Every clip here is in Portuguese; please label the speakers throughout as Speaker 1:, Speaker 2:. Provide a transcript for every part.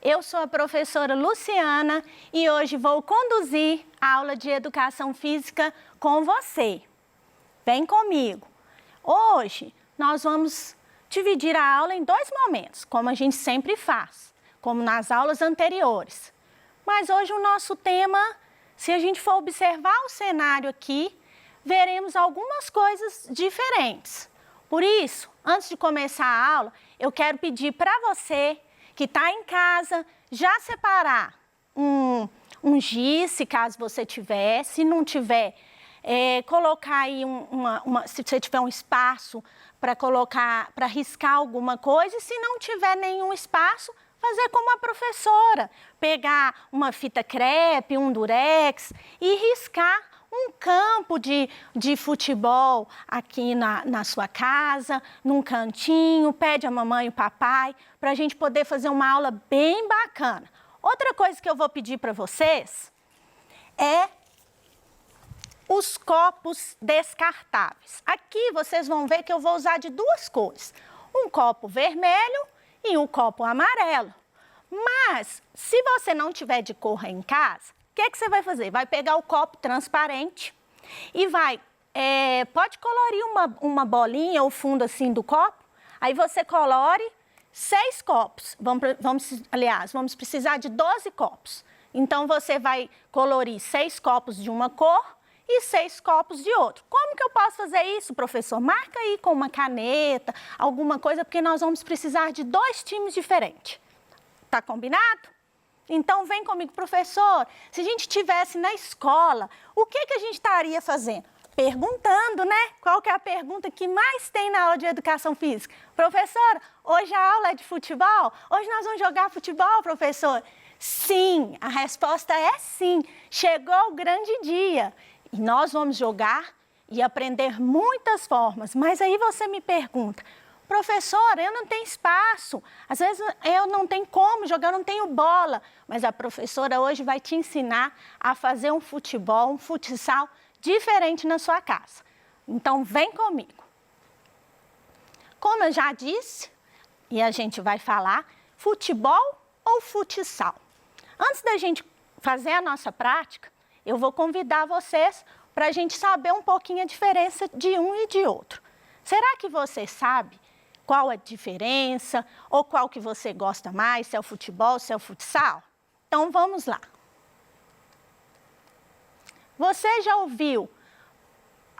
Speaker 1: Eu sou a professora Luciana e hoje vou conduzir a aula de Educação Física com você. Vem comigo. Hoje nós vamos dividir a aula em dois momentos, como a gente sempre faz, como nas aulas anteriores. Mas hoje o nosso tema, se a gente for observar o cenário aqui, veremos algumas coisas diferentes. Por isso, antes de começar a aula, eu quero pedir para você que está em casa já separar um giz, se caso você tiver. Se não tiver, colocar aí se você tiver um espaço para colocar, para riscar alguma coisa. E se não tiver nenhum espaço, fazer como a professora, pegar uma fita crepe, um durex e riscar um campo de futebol aqui na sua casa, num cantinho, pede a mamãe e o papai, para a gente poder fazer uma aula bem bacana. Outra coisa que eu vou pedir para vocês é os copos descartáveis. Aqui vocês vão ver que eu vou usar de duas cores, um copo vermelho e um copo amarelo. Mas, se você não tiver de cor em casa, o que você vai fazer? Vai pegar o copo transparente e pode colorir uma bolinha, o fundo assim do copo, aí você colore 6 copos, vamos precisar de 12 copos. Então, você vai colorir 6 copos de uma cor e 6 copos de outro. Como que eu posso fazer isso, professor? Marca aí com uma caneta, alguma coisa, porque nós vamos precisar de 2 times diferentes. Tá combinado? Então, vem comigo, professor, se a gente estivesse na escola, o que a gente estaria fazendo? Perguntando, né? Qual que é a pergunta que mais tem na aula de Educação Física? Professora, hoje a aula é de futebol? Hoje nós vamos jogar futebol, professor? Sim, a resposta é sim. Chegou o grande dia e nós vamos jogar e aprender muitas formas. Mas aí você me pergunta, professora, eu não tenho espaço, às vezes eu não tenho como jogar, eu não tenho bola. Mas a professora hoje vai te ensinar a fazer um futebol, um futsal diferente na sua casa. Então, vem comigo. Como eu já disse, e a gente vai falar, futebol ou futsal? Antes da gente fazer a nossa prática, eu vou convidar vocês para a gente saber um pouquinho a diferença de um e de outro. Será que você sabe qual a diferença, ou qual que você gosta mais, se é o futebol, se é o futsal? Então, vamos lá. Você já ouviu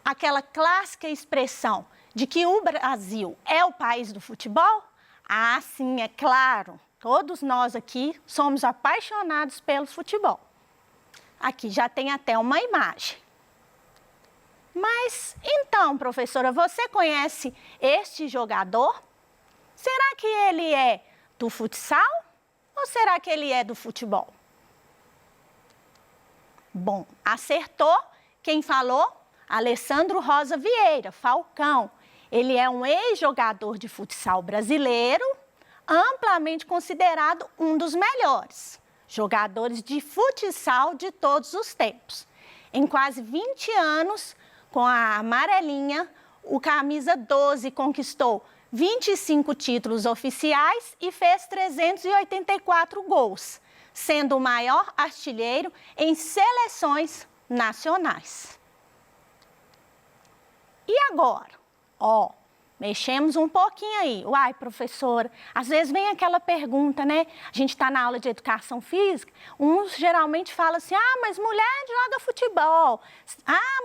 Speaker 1: aquela clássica expressão de que o Brasil é o país do futebol? Ah, sim, é claro. Todos nós aqui somos apaixonados pelo futebol. Aqui já tem até uma imagem. Mas, então, professora, você conhece este jogador? Será que ele é do futsal ou será que ele é do futebol? Bom, acertou quem falou? Alessandro Rosa Vieira, Falcão. Ele é um ex-jogador de futsal brasileiro, amplamente considerado um dos melhores jogadores de futsal de todos os tempos. Em quase 20 anos, com a amarelinha, o camisa 12 conquistou 25 títulos oficiais e fez 384 gols, sendo o maior artilheiro em seleções nacionais. E agora? Mexemos um pouquinho aí. Uai, professora, às vezes vem aquela pergunta, né? A gente está na aula de Educação Física, uns geralmente falam assim, mas mulher joga futebol.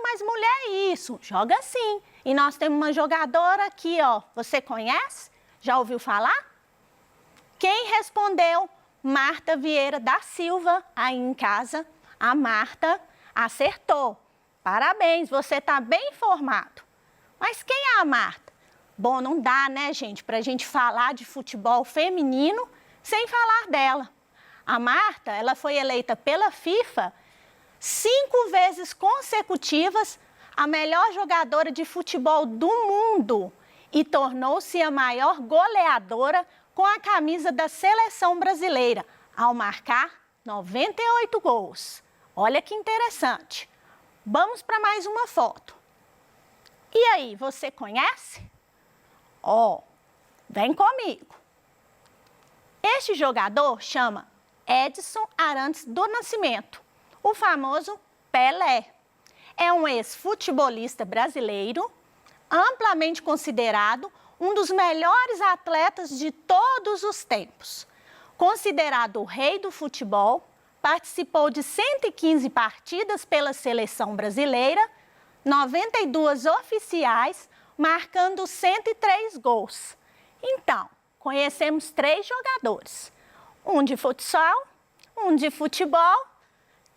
Speaker 1: Mas mulher é isso. Joga sim. E nós temos uma jogadora aqui, você conhece? Já ouviu falar? Quem respondeu? Marta Vieira da Silva, aí em casa. A Marta acertou. Parabéns, você está bem informado. Mas quem é a Marta? Bom, não dá, né, gente, para a gente falar de futebol feminino sem falar dela. A Marta, ela foi eleita pela FIFA 5 vezes consecutivas a melhor jogadora de futebol do mundo e tornou-se a maior goleadora com a camisa da seleção brasileira, ao marcar 98 gols. Olha que interessante. Vamos para mais uma foto. E aí, você conhece? Vem comigo. Este jogador chama Edson Arantes do Nascimento, o famoso Pelé. É um ex-futebolista brasileiro, amplamente considerado um dos melhores atletas de todos os tempos. Considerado o rei do futebol, participou de 115 partidas pela seleção brasileira, 92 oficiais, marcando 103 gols. Então, conhecemos 3 jogadores, um de futsal, um de futebol,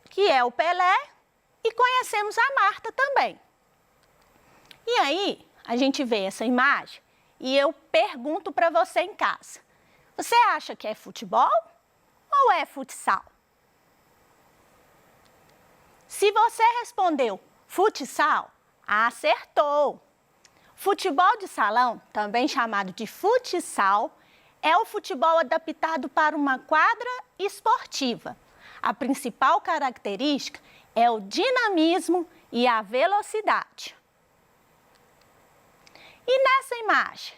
Speaker 1: que é o Pelé, e conhecemos a Marta também. E aí, a gente vê essa imagem e eu pergunto para você em casa, você acha que é futebol ou é futsal? Se você respondeu futsal, acertou. Futebol de salão, também chamado de futsal, é o futebol adaptado para uma quadra esportiva. A principal característica é o dinamismo e a velocidade. E nessa imagem,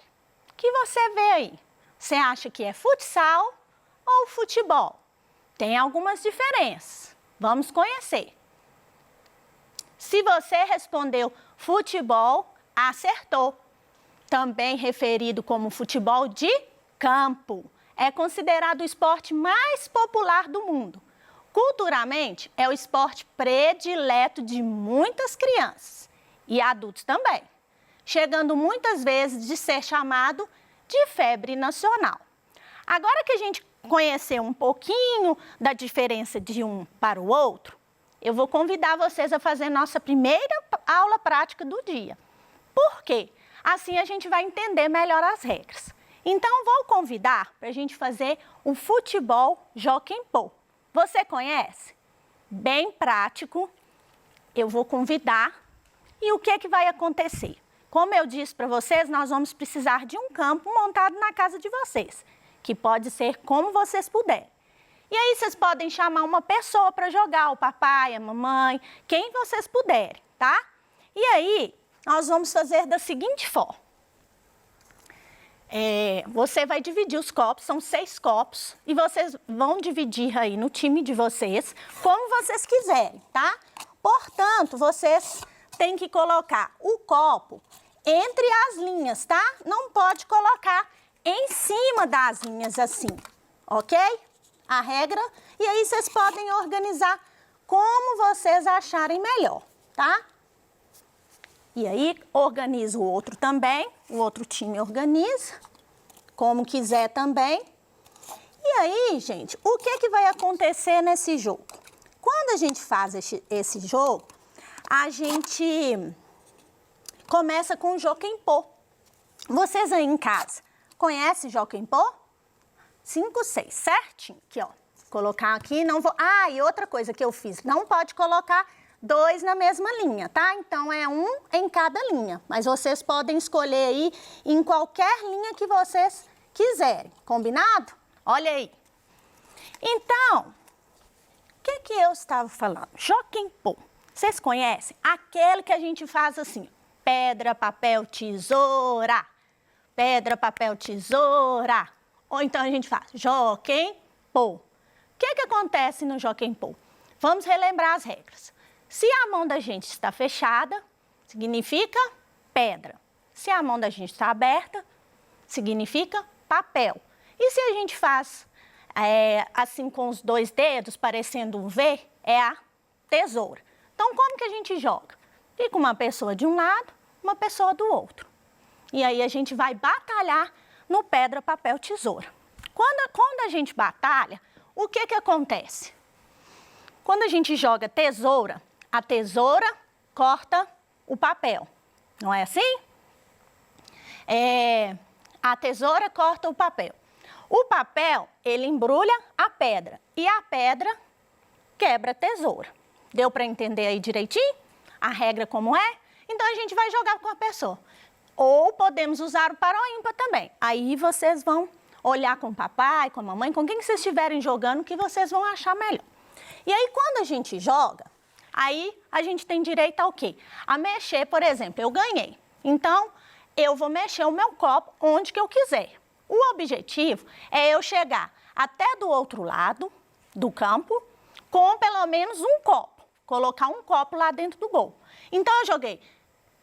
Speaker 1: o que você vê aí? Você acha que é futsal ou futebol? Tem algumas diferenças. Vamos conhecer. Se você respondeu futebol, acertou. Também referido como futebol de campo. É considerado o esporte mais popular do mundo. Culturalmente, é o esporte predileto de muitas crianças e adultos também, chegando muitas vezes de ser chamado de febre nacional. Agora que a gente conheceu um pouquinho da diferença de um para o outro, eu vou convidar vocês a fazer nossa primeira aula prática do dia. Por quê? Assim a gente vai entender melhor as regras. Então, vou convidar para a gente fazer o futebol Jockey-Pô. Você conhece? Bem prático. Eu vou convidar. E o que vai acontecer? Como eu disse para vocês, nós vamos precisar de um campo montado na casa de vocês, que pode ser como vocês puderem. E aí vocês podem chamar uma pessoa para jogar, o papai, a mamãe, quem vocês puderem, tá? E aí, nós vamos fazer da seguinte forma. Você vai dividir os copos, são 6 copos, e vocês vão dividir aí no time de vocês, como vocês quiserem, tá? Portanto, vocês têm que colocar o copo entre as linhas, tá? Não pode colocar em cima das linhas assim, ok? A regra, e aí vocês podem organizar como vocês acharem melhor, tá? E aí, organiza o outro também, o outro time organiza, como quiser também. E aí, gente, o que vai acontecer nesse jogo? Quando a gente faz esse jogo, a gente começa com o Jockey-Pô. Vocês aí em casa conhecem Jockey-Pô? 5, 6, certinho. Aqui, ó. Colocar aqui, não vou... Ah, e outra coisa que eu fiz, não pode colocar 2 na mesma linha, tá? Então, é 1 em cada linha. Mas vocês podem escolher aí em qualquer linha que vocês quiserem. Combinado? Olha aí. Então, o que eu estava falando? Jockey-Pô. Vocês conhecem? Aquele que a gente faz assim, pedra, papel, tesoura. Pedra, papel, tesoura. Ou então a gente faz Jockey-Pô. O que acontece no Jockey-Pô? Vamos relembrar as regras. Se a mão da gente está fechada, significa pedra. Se a mão da gente está aberta, significa papel. E se a gente faz assim com os 2 dedos, parecendo um V, é a tesoura. Então, como que a gente joga? Fica uma pessoa de um lado, uma pessoa do outro. E aí a gente vai batalhar no pedra, papel, tesoura. Quando a gente batalha, o que acontece? Quando a gente joga tesoura, a tesoura corta o papel. Não é assim? A tesoura corta o papel. O papel, ele embrulha a pedra. E a pedra quebra a tesoura. Deu para entender aí direitinho? A regra como é? Então, a gente vai jogar com a pessoa. Ou podemos usar o par ou ímpar também. Aí, vocês vão olhar com o papai, com a mamãe, com quem vocês estiverem jogando, que vocês vão achar melhor. E aí, quando a gente joga, aí a gente tem direito ao quê? A mexer, por exemplo, eu ganhei. Então, eu vou mexer o meu copo onde que eu quiser. O objetivo é eu chegar até do outro lado do campo com pelo menos um copo. Colocar um copo lá dentro do gol. Então, eu joguei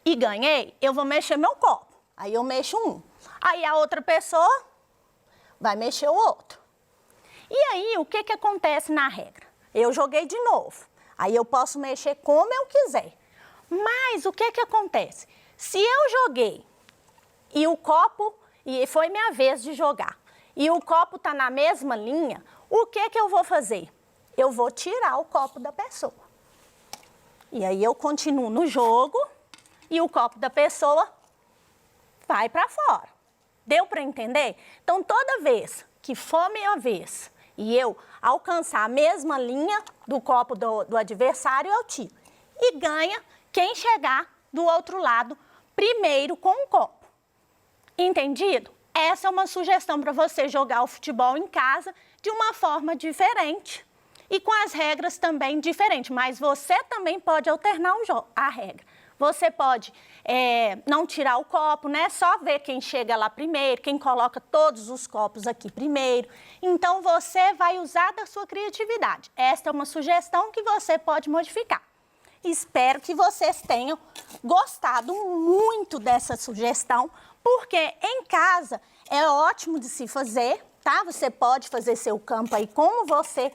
Speaker 1: e ganhei, eu vou mexer meu copo. Aí eu mexo um. Aí a outra pessoa vai mexer o outro. E aí, o que acontece na regra? Eu joguei de novo. Aí eu posso mexer como eu quiser. Mas o que acontece? Se eu joguei e o copo, e foi minha vez de jogar, e o copo está na mesma linha, o que eu vou fazer? Eu vou tirar o copo da pessoa. E aí eu continuo no jogo e o copo da pessoa vai para fora. Deu para entender? Então, toda vez que for minha vez e eu alcançar a mesma linha do copo do adversário, eu tiro. E ganha quem chegar do outro lado primeiro com o copo. Entendido? Essa é uma sugestão para você jogar o futebol em casa de uma forma diferente e com as regras também diferentes. Mas você também pode alternar a regra. Você pode não tirar o copo, né? Só ver quem chega lá primeiro, quem coloca todos os copos aqui primeiro. Então, você vai usar da sua criatividade. Esta é uma sugestão que você pode modificar. Espero que vocês tenham gostado muito dessa sugestão, porque em casa é ótimo de se fazer, tá? Você pode fazer seu campo aí como você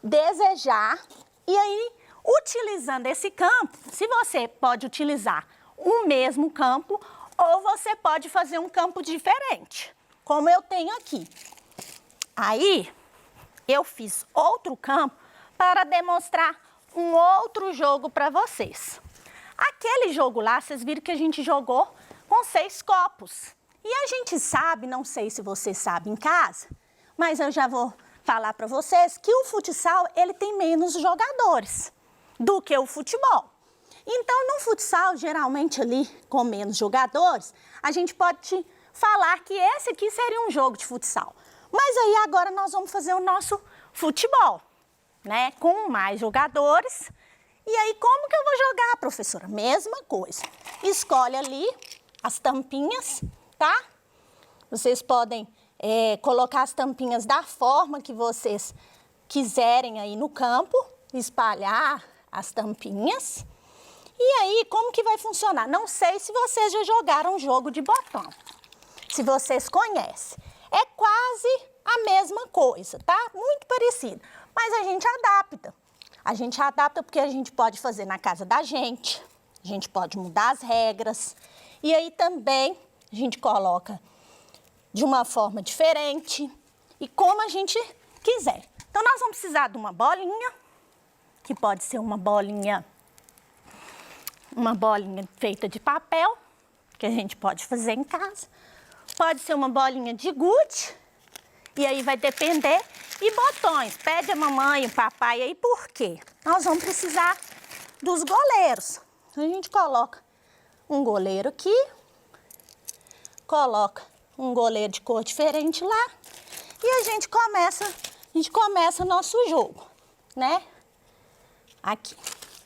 Speaker 1: desejar. E aí, utilizando esse campo, se você pode utilizar o mesmo campo ou você pode fazer um campo diferente, como eu tenho aqui. Aí, eu fiz outro campo para demonstrar um outro jogo para vocês. Aquele jogo lá, vocês viram que a gente jogou com 6 copos. E a gente sabe, não sei se vocês sabem em casa, mas eu já vou falar para vocês que o futsal, ele tem menos jogadores do que o futebol. Então, no futsal, geralmente ali com menos jogadores, a gente pode falar que esse aqui seria um jogo de futsal. Mas aí agora nós vamos fazer o nosso futebol, né? Com mais jogadores. E aí, como que eu vou jogar, professora? Mesma coisa. Escolhe ali as tampinhas, tá? Vocês podem colocar as tampinhas da forma que vocês quiserem aí no campo, espalhar as tampinhas. E aí, como que vai funcionar? Não sei se vocês já jogaram jogo de botão, se vocês conhecem. É quase a mesma coisa, tá? Muito parecido, mas a gente adapta. A gente adapta porque a gente pode fazer na casa da gente, a gente pode mudar as regras. E aí também a gente coloca de uma forma diferente e como a gente quiser. Então, nós vamos precisar de uma bolinha, que pode ser uma bolinha feita de papel, que a gente pode fazer em casa. Pode ser uma bolinha de gude, e aí vai depender. E botões, pede a mamãe, o papai aí, por quê? Nós vamos precisar dos goleiros. Então, a gente coloca um goleiro aqui, coloca um goleiro de cor diferente lá, e a gente começa nosso jogo, né? Aqui.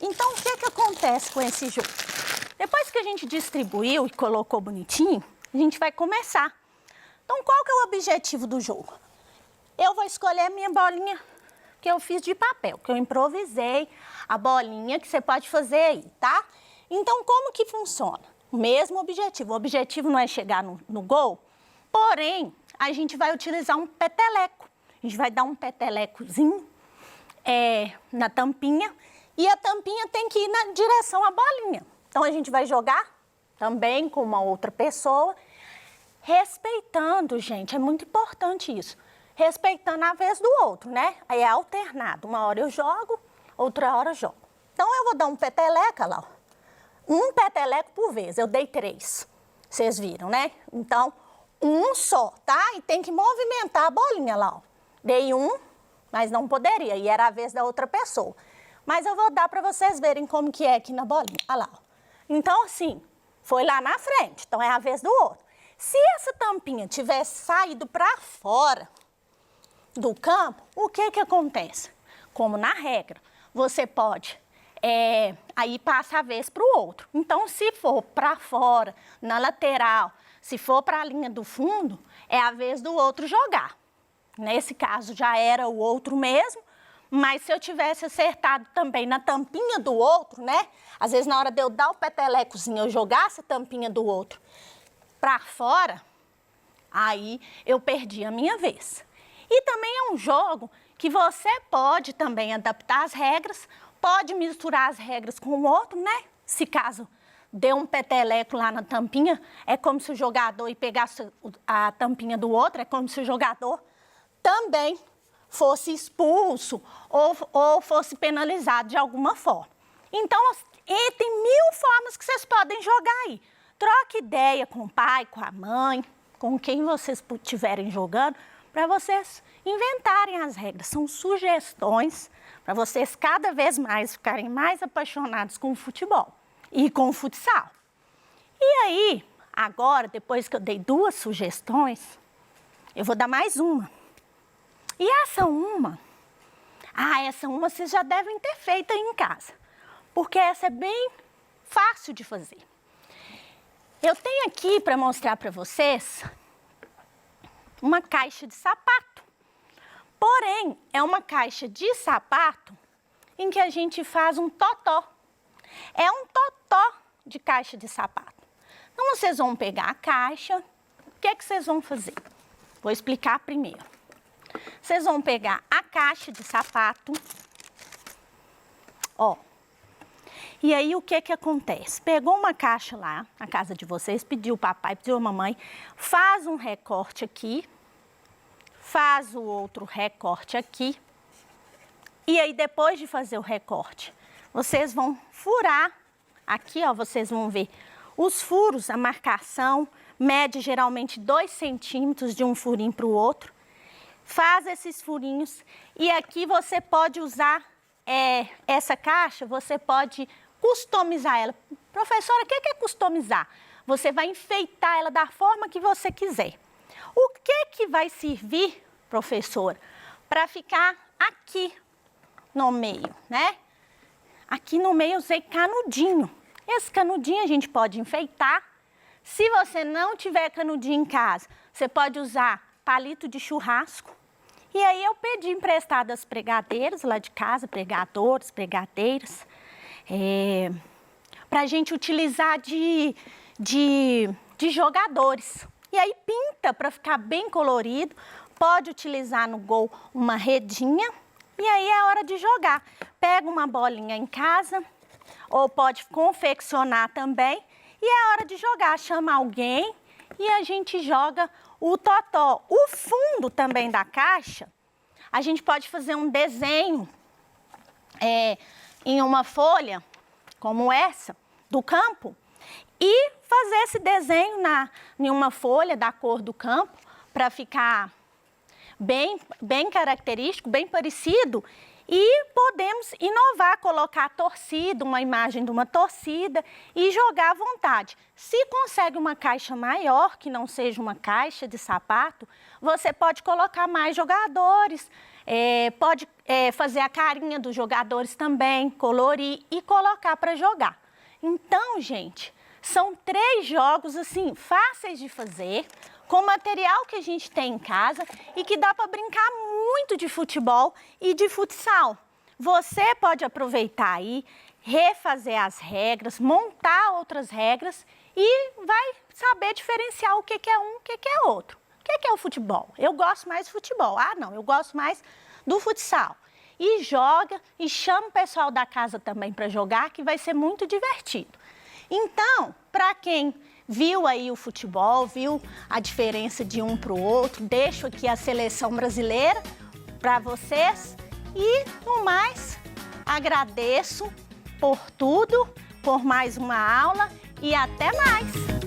Speaker 1: Então, o que acontece com esse jogo? Depois que a gente distribuiu e colocou bonitinho, a gente vai começar. Então, qual que é o objetivo do jogo? Eu vou escolher a minha bolinha que eu fiz de papel, que eu improvisei, a bolinha que você pode fazer aí, tá? Então, como que funciona? O mesmo objetivo. O objetivo não é chegar no gol, porém, a gente vai utilizar um peteleco. A gente vai dar um petelecozinho na tampinha e a tampinha tem que ir na direção à bolinha. Então, a gente vai jogar também com uma outra pessoa, respeitando, gente, é muito importante isso. Respeitando a vez do outro, né? Aí é alternado. Uma hora eu jogo, outra hora eu jogo. Então, eu vou dar um peteleco, lá, ó. Um peteleco por vez. Eu dei 3. Vocês viram, né? Então, um só, tá? E tem que movimentar a bolinha lá, ó. Dei um, mas não poderia. E era a vez da outra pessoa. Mas eu vou dar para vocês verem como que é aqui na bolinha. Olha lá, ó. Então, assim, foi lá na frente. Então, é a vez do outro. Se essa tampinha tivesse saído para fora do campo, o que acontece? Como na regra, você pode, aí passa a vez para o outro. Então, se for para fora, na lateral, se for para a linha do fundo, é a vez do outro jogar. nesse caso já era o outro mesmo, mas se eu tivesse acertado também na tampinha do outro, né? Às vezes na hora de eu dar o petelecozinho, eu jogasse a tampinha do outro para fora, aí eu perdi a minha vez. E também é um jogo que você pode também adaptar as regras, pode misturar as regras com o outro, né? Se caso dê um peteleco lá na tampinha, é como se o jogador pegasse a tampinha do outro, é como se o jogador também fosse expulso ou fosse penalizado de alguma forma. Então, tem 1000 formas que vocês podem jogar aí. Troque ideia com o pai, com a mãe, com quem vocês estiverem jogando, para vocês inventarem as regras. São sugestões para vocês cada vez mais ficarem mais apaixonados com o futebol e com o futsal. E aí, agora, depois que eu dei 2 sugestões, eu vou dar mais uma. E essa uma vocês já devem ter feito aí em casa, porque essa é bem fácil de fazer. Eu tenho aqui para mostrar para vocês uma caixa de sapato. Porém, é uma caixa de sapato em que a gente faz um totó. É um totó de caixa de sapato. Então, vocês vão pegar a caixa. O que é que vocês vão fazer? Vou explicar primeiro. Vocês vão pegar a caixa de sapato. Ó. E aí, o que que acontece? Pegou uma caixa lá, na casa de vocês, pediu o papai, pediu a mamãe, faz um recorte aqui, faz o outro recorte aqui. E aí, depois de fazer o recorte, vocês vão furar. Aqui, ó, vocês vão ver os furos, a marcação, mede geralmente 2 centímetros de um furinho para o outro. Faz esses furinhos e aqui você pode usar essa caixa, você pode customizar ela. Professora, o que é customizar? Você vai enfeitar ela da forma que você quiser. O que vai servir, professora, para ficar aqui no meio, né? Aqui no meio eu usei canudinho. Esse canudinho a gente pode enfeitar. Se você não tiver canudinho em casa, você pode usar palito de churrasco. E aí eu pedi emprestado as pregadeiras lá de casa, pregadores, pregadeiras, para a gente utilizar de jogadores. E aí pinta para ficar bem colorido, pode utilizar no gol uma redinha e aí é hora de jogar. Pega uma bolinha em casa ou pode confeccionar também e é hora de jogar, chama alguém e a gente joga o totó. O fundo também da caixa, a gente pode fazer um desenho em uma folha, como essa, do campo, e fazer esse desenho em uma folha da cor do campo, para ficar bem característico, bem parecido, e podemos inovar, colocar a torcida, uma imagem de uma torcida e jogar à vontade. Se consegue uma caixa maior, que não seja uma caixa de sapato, você pode colocar mais jogadores, pode fazer a carinha dos jogadores também, colorir e colocar para jogar. Então, gente, são 3 jogos assim fáceis de fazer, com material que a gente tem em casa e que dá para brincar muito de futebol e de futsal. Você pode aproveitar aí, refazer as regras, montar outras regras e vai saber diferenciar o que é um, o que é outro. O que é o futebol? Eu gosto mais de futebol. Ah, não, eu gosto mais do futsal. E joga e chama o pessoal da casa também para jogar, que vai ser muito divertido. Então, para quem viu aí o futebol, viu a diferença de um para o outro, deixo aqui a seleção brasileira para vocês e, no mais, agradeço por tudo, por mais uma aula e até mais!